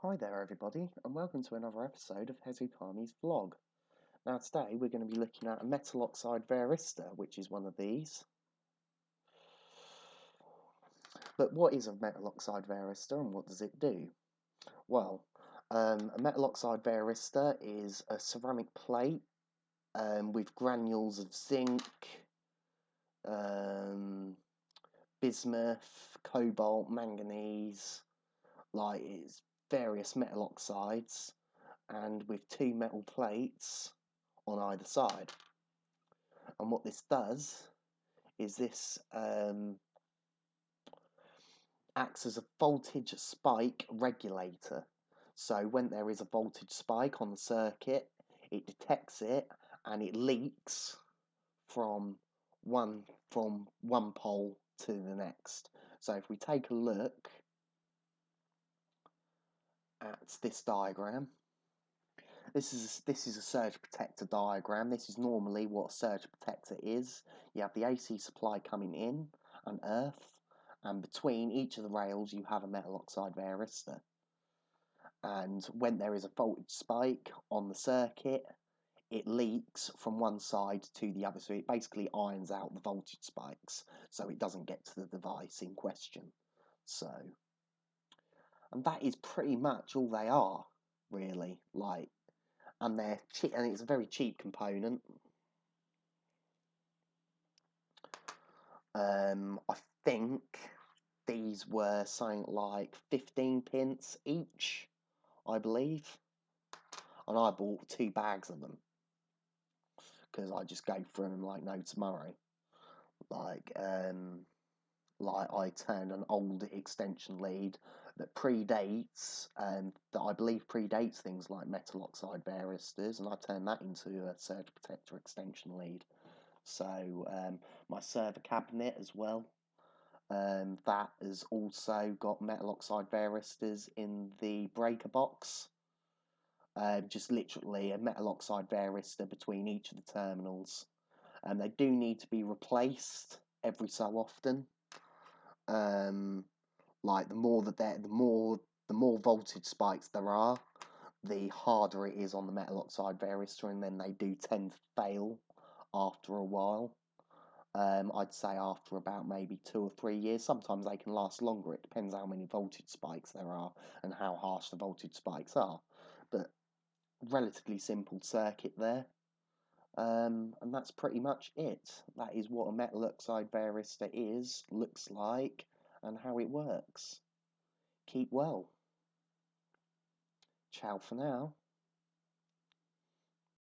Hi there everybody, and welcome to another episode of Hezupami's vlog. Now today we're going to be looking at a metal oxide varistor, which is one of these. But what is a metal oxide varistor and what does it do? Well, a metal oxide varistor is a ceramic plate with granules of zinc, bismuth, cobalt, manganese, like it's various metal oxides, and with two metal plates on either side. And what this does is this acts as a voltage spike regulator. So when there is a voltage spike on the circuit, it detects it and it leaks from one pole to the next. So if we take a look at this diagram, this is a surge protector diagram. This is normally what a surge protector is. You have the AC supply coming in and earth, and between each of the rails you have a metal oxide varistor. And when there is a voltage spike on the circuit, it leaks from one side to the other. So it basically irons out the voltage spikes so it doesn't get to the device in question. And that is pretty much all they are, really. And they're cheap, and it's a very cheap component. I think these were something like 15p each, I believe, and I bought 2 bags of them because I just go through them like no tomorrow. Like I turned an old extension lead that predates, that I believe predates things like metal oxide varistors, and I turned that into a surge protector extension lead. So my server cabinet as well, that has also got metal oxide varistors in the breaker box. Just literally a metal oxide varistor between each of the terminals. And they do need to be replaced every so often. Like the more voltage spikes there are, the harder it is on the metal oxide varistor, and then they do tend to fail after a while. I'd say after about maybe 2 or 3 years. Sometimes they can last longer. It depends how many voltage spikes there are and how harsh the voltage spikes are. But relatively simple circuit there. And that's pretty much it. That is what a metal oxide varistor is, looks like, and how it works. Keep well. Ciao for now.